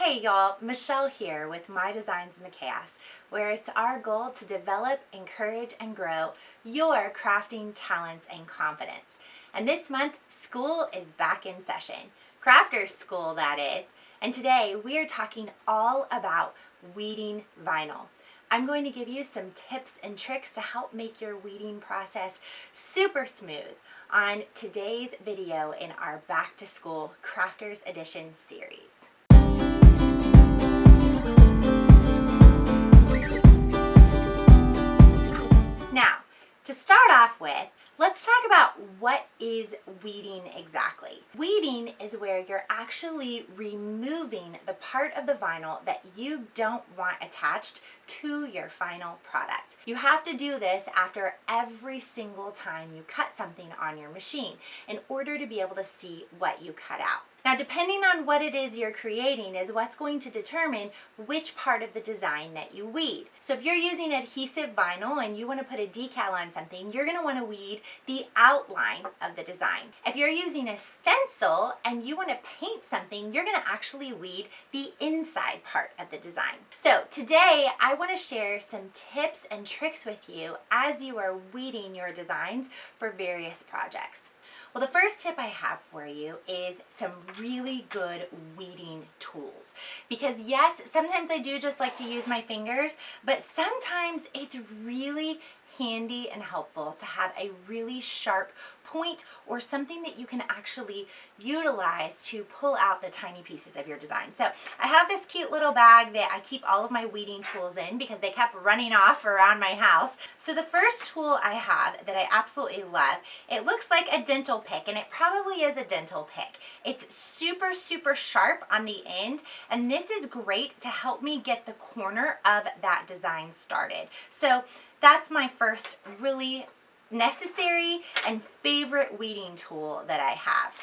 Hey y'all, Michelle here with My Designs in the Chaos, where it's our goal to develop, encourage, and grow your crafting talents and confidence. And this month, school is back in session. Crafters school, that is. And today we are talking all about weeding vinyl. I'm going to give you some tips and tricks to help make your weeding process super smooth on today's video in our Back to School Crafters Edition series. Now, to start off with, let's talk about what is weeding exactly. Weeding is where you're actually removing the part of the vinyl that you don't want attached to your final product. You have to do this after every single time you cut something on your machine in order to be able to see what you cut out. Now, depending on what it is you're creating is what's going to determine which part of the design that you weed. So if you're using adhesive vinyl and you want to put a decal on something, you're going to want to weed the outline of the design. If you're using a stencil and you want to paint something, you're going to actually weed the inside part of the design. So today I want to share some tips and tricks with you as you are weeding your designs for various projects. Well, the first tip I have for you is some really good weeding tools. Because yes, sometimes I do just like to use my fingers, but sometimes it's really handy and helpful to have a really sharp point or something that you can actually utilize to pull out the tiny pieces of your design. So I have this cute little bag that I keep all of my weeding tools in because they kept running off around my house. So the first tool I have that I absolutely love, it looks like a dental pick, and it probably is a dental pick. It's super, super sharp on the end, and this is great to help me get the corner of that design started. So that's my first really necessary and favorite weeding tool that I have.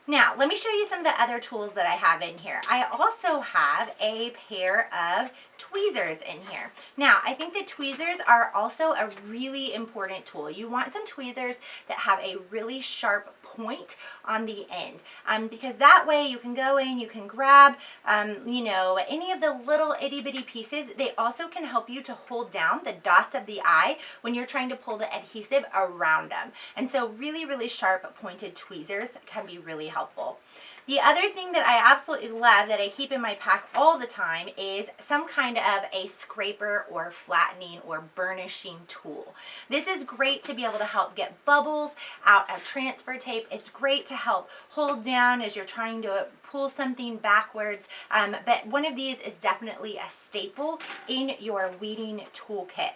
Now, let me show you some of the other tools that I have in here. I also have a pair of tweezers in here. Now, I think that tweezers are also a really important tool. You want some tweezers that have a really sharp point on the end, because that way you can go in, you can grab, any of the little itty bitty pieces. They also can help you to hold down the dots of the eye when you're trying to pull the adhesive around them. And so really, really sharp pointed tweezers can be really helpful. The other thing that I absolutely love that I keep in my pack all the time is some kind of a scraper or flattening or burnishing tool. This is great to be able to help get bubbles out of transfer tape. It's great to help hold down as you're trying to pull something backwards, but one of these is definitely a staple in your weeding toolkit.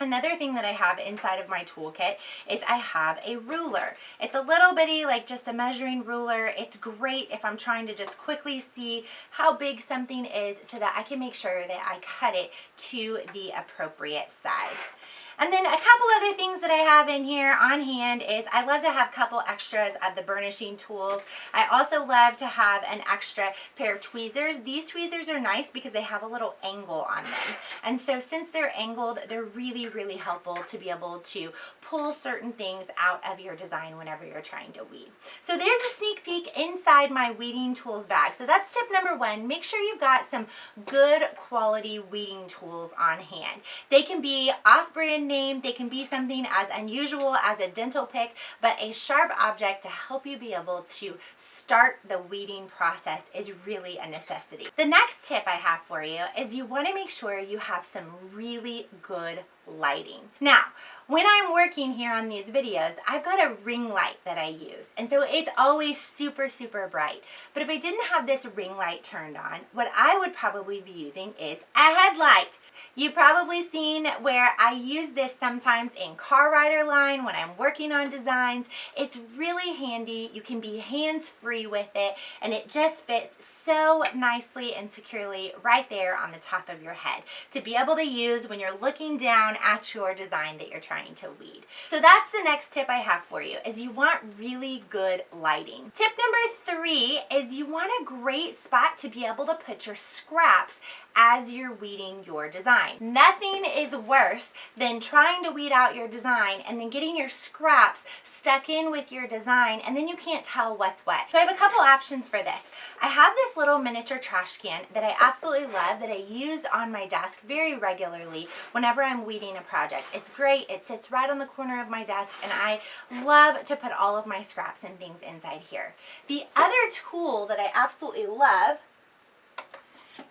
Another thing that I have inside of my toolkit is I have a ruler. It's a little bitty, like just a measuring ruler. It's great if I'm trying to just quickly see how big something is so that I can make sure that I cut it to the appropriate size. And then a couple other things that I have in here on hand is I love to have a couple extras of the burnishing tools. I also love to have an extra pair of tweezers. These tweezers are nice because they have a little angle on them. And so since they're angled, they're really, really helpful to be able to pull certain things out of your design whenever you're trying to weed. So there's a sneak peek inside my weeding tools bag. So that's tip number one. Make sure you've got some good quality weeding tools on hand. They can be off-brand name, they can be something as unusual as a dental pick, but a sharp object to help you be able to start the weeding process is really a necessity. The next tip I have for you is you want to make sure you have some really good lighting. Now, when I'm working here on these videos, I've got a ring light that I use, and so it's always super, super bright. But if I didn't have this ring light turned on, what I would probably be using is a headlight. You've probably seen where I use this sometimes in car rider line when I'm working on designs. It's really handy. You can be hands-free with it, and it just fits so nicely and securely right there on the top of your head to be able to use when you're looking down down at your design that you're trying to weed. So that's the next tip I have for you, is you want really good lighting. Tip number 3 is you want a great spot to be able to put your scraps as you're weeding your design. Nothing is worse than trying to weed out your design and then getting your scraps stuck in with your design, and then you can't tell what's what. So I have a couple options for this. I have this little miniature trash can that I absolutely love, that I use on my desk very regularly whenever I'm weeding a project. It's great. It sits right on the corner of my desk, and I love to put all of my scraps and things inside here. The other tool that I absolutely love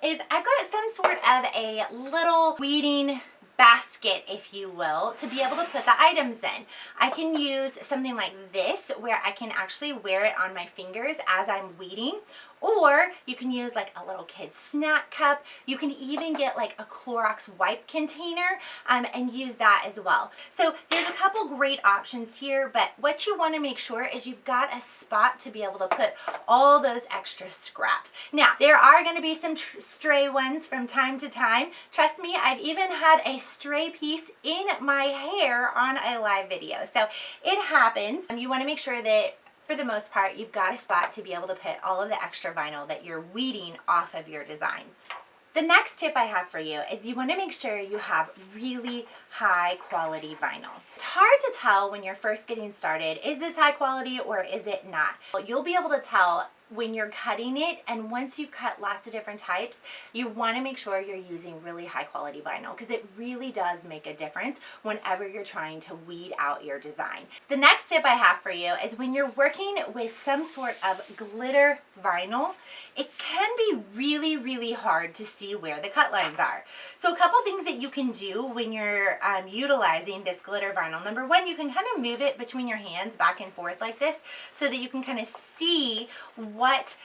is I've got some sort of a little weeding basket, if you will, to be able to put the items in. I can use something like this where I can actually wear it on my fingers as I'm weeding, or you can use like a little kid's snack cup. You can even get like a Clorox wipe container and use that as well. So there's a couple great options here, but what you want to make sure is you've got a spot to be able to put all those extra scraps. Now, there are going to be some stray ones from time to time. Trust me, I've even had a stray piece in my hair on a live video. So it happens. You want to make sure that for the most part, you've got a spot to be able to put all of the extra vinyl that you're weeding off of your designs. The next tip I have for you is you want to make sure you have really high quality vinyl. It's hard to tell when you're first getting started, is this high quality or is it not? Well, you'll be able to tell when you're cutting it, and once you cut lots of different types, you want to make sure you're using really high quality vinyl, because it really does make a difference whenever you're trying to weed out your design. The next tip I have for you is when you're working with some sort of glitter vinyl, it can be really hard to see where the cut lines are. So a couple things that you can do when you're utilizing this glitter vinyl. Number one, you can kind of move it between your hands back and forth like this so that you can kind of see what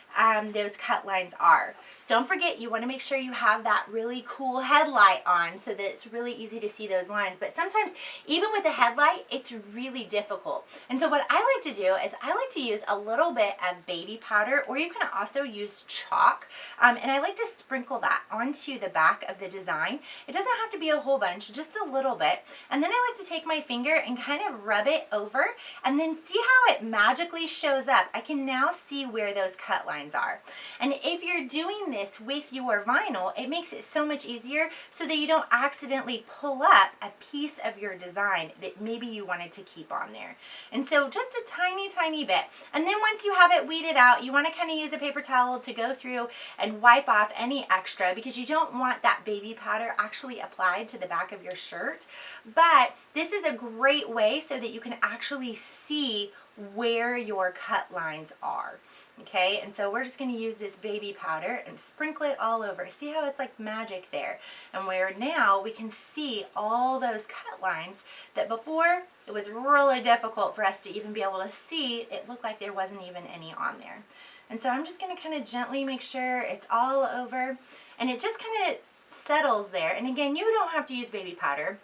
those cut lines are. Don't forget, you want to make sure you have that really cool headlight on so that it's really easy to see those lines. But sometimes, even with the headlight, it's really difficult. And so what I like to do is I like to use a little bit of baby powder, or you can also use chalk. And I like to sprinkle that onto the back of the design. It doesn't have to be a whole bunch, just a little bit. And then I like to take my finger and kind of rub it over, and then see how it magically shows up. I can now see where those cut lines are. And if you're doing this with your vinyl, it makes it so much easier so that you don't accidentally pull up a piece of your design that maybe you wanted to keep on there. And so just a tiny bit. And then once you have it weeded out, you want to kind of use a paper towel to go through and wipe off any extra, because you don't want that baby powder actually applied to the back of your shirt. But this is a great way so that you can actually see where your cut lines are. Okay, and so we're just going to use this baby powder and sprinkle it all over. See how it's like magic there? And where now we can see all those cut lines that before it was really difficult for us to even be able to see. It looked like there wasn't even any on there. And so I'm just going to kind of gently make sure it's all over, and it just kind of settles there. And again, you don't have to use baby powder.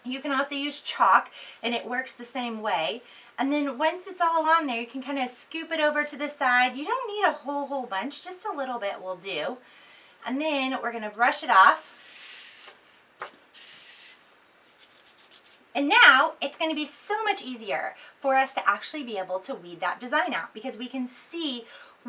You can also use chalk, and it works the same way. And then once it's all on there, you can kind of scoop it over to the side. You don't need a whole bunch, just a little bit will do. And then we're going to brush it off. And now it's going to be so much easier for us to actually be able to weed that design out, because we can see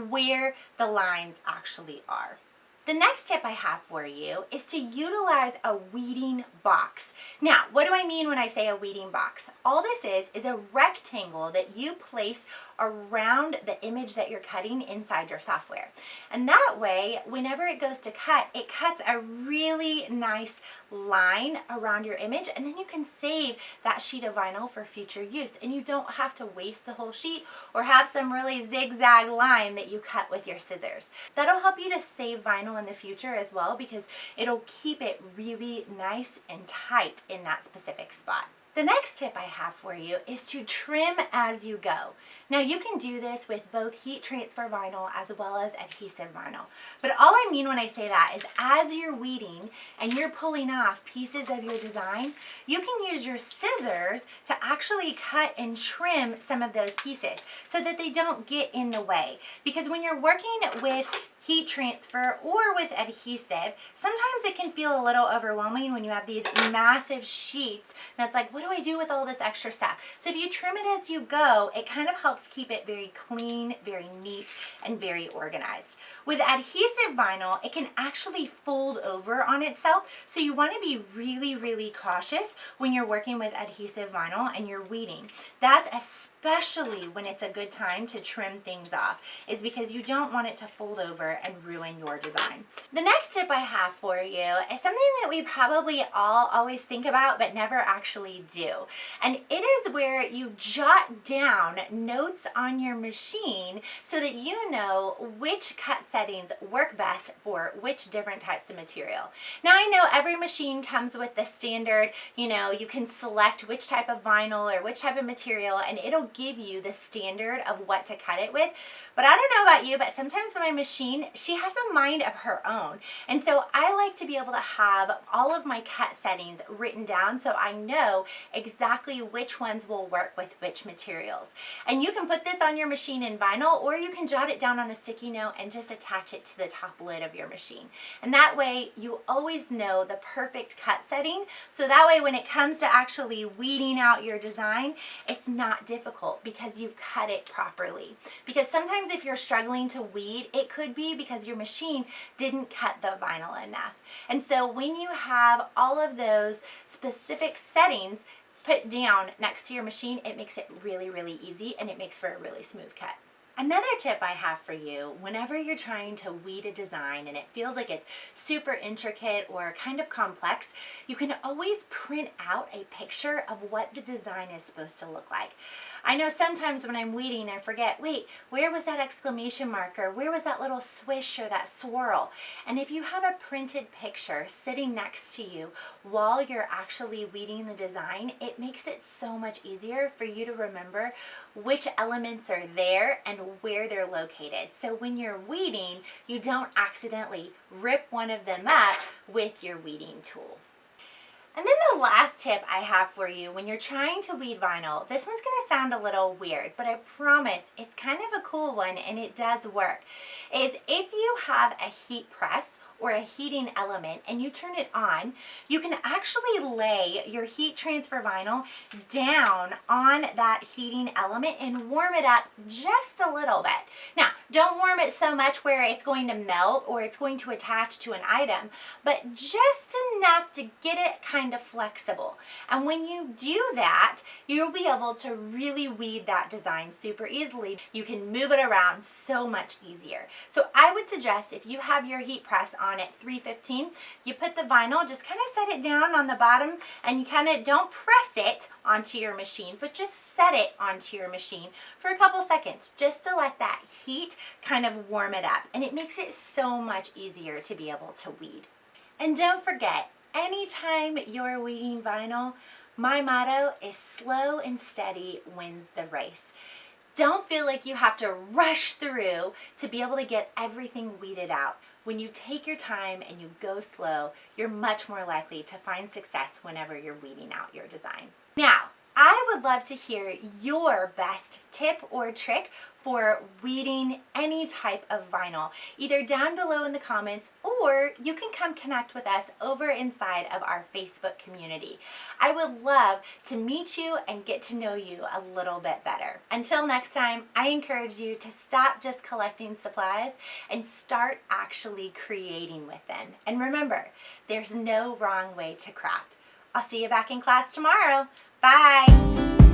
where the lines actually are. The next tip I have for you is to utilize a weeding box. Now, what do I mean when I say a weeding box? All this is a rectangle that you place around the image that you're cutting inside your software. And that way, whenever it goes to cut, it cuts a really nice line around your image, and then you can save that sheet of vinyl for future use, and you don't have to waste the whole sheet or have some really zigzag line that you cut with your scissors. That'll help you to save vinyl in the future as well, because it'll keep it really nice and tight in that specific spot. The next tip I have for you is to trim as you go. Now, you can do this with both heat transfer vinyl as well as adhesive vinyl. But all I mean when I say that is as you're weeding and you're pulling off pieces of your design, you can use your scissors to actually cut and trim some of those pieces so that they don't get in the way. Because when you're working with heat transfer or with adhesive, sometimes it can feel a little overwhelming when you have these massive sheets and it's like, what do I do with all this extra stuff? So if you trim it as you go, it kind of helps keep it very clean, very neat, and very organized. With adhesive vinyl, it can actually fold over on itself, so you want to be really, really cautious when you're working with adhesive vinyl and you're weeding. That's especially when it's a good time to trim things off, is because you don't want it to fold over and ruin your design. The next tip I have for you is something that we probably all always think about but never actually do. And it is where you jot down notes on your machine so that you know which cut settings work best for which different types of material. Now I know every machine comes with the standard, you can select which type of vinyl or which type of material and it'll give you the standard of what to cut it with. But I don't know about you, but sometimes my machine, she has a mind of her own. And so I like to be able to have all of my cut settings written down so I know exactly which ones will work with which materials. And you can put this on your machine in vinyl, or you can jot it down on a sticky note and just attach it to the top lid of your machine. And that way you always know the perfect cut setting, so that way when it comes to actually weeding out your design, it's not difficult because you've cut it properly. Because sometimes if you're struggling to weed, it could be because your machine didn't cut the vinyl enough. And so when you have all of those specific settings put down next to your machine, it makes it really, really easy and it makes for a really smooth cut. Another tip I have for you, whenever you're trying to weed a design and it feels like it's super intricate or kind of complex, you can always print out a picture of what the design is supposed to look like. I know sometimes when I'm weeding, I forget, wait, where was that exclamation mark, or where was that little swish or that swirl? And if you have a printed picture sitting next to you while you're actually weeding the design, it makes it so much easier for you to remember which elements are there and where they're located. So when you're weeding, you don't accidentally rip one of them up with your weeding tool. And then the last tip I have for you when you're trying to weed vinyl, this one's going to sound a little weird, but I promise it's kind of a cool one and it does work, is if you have a heat press or a heating element and you turn it on, you can actually lay your heat transfer vinyl down on that heating element and warm it up just a little bit. Now, don't warm it so much where it's going to melt or it's going to attach to an item, but just enough to get it kind of flexible. And when you do that, you'll be able to really weed that design super easily. You can move it around so much easier. So I would suggest if you have your heat press on at 315, you put the vinyl, just kind of set it down on the bottom, and you kind of don't press it onto your machine, but just set it onto your machine for a couple seconds just to let that heat kind of warm it up, and it makes it so much easier to be able to weed. And don't forget, anytime you're weeding vinyl, my motto is slow and steady wins the race. Don't feel like you have to rush through to be able to get everything weeded out. When you take your time and you go slow, you're much more likely to find success whenever you're weeding out your design. Now, I would love to hear your best tip or trick for weeding any type of vinyl, either down below in the comments, or you can come connect with us over inside of our Facebook community. I would love to meet you and get to know you a little bit better. Until next time, I encourage you to stop just collecting supplies and start actually creating with them. And remember, there's no wrong way to craft. I'll see you back in class tomorrow. Bye.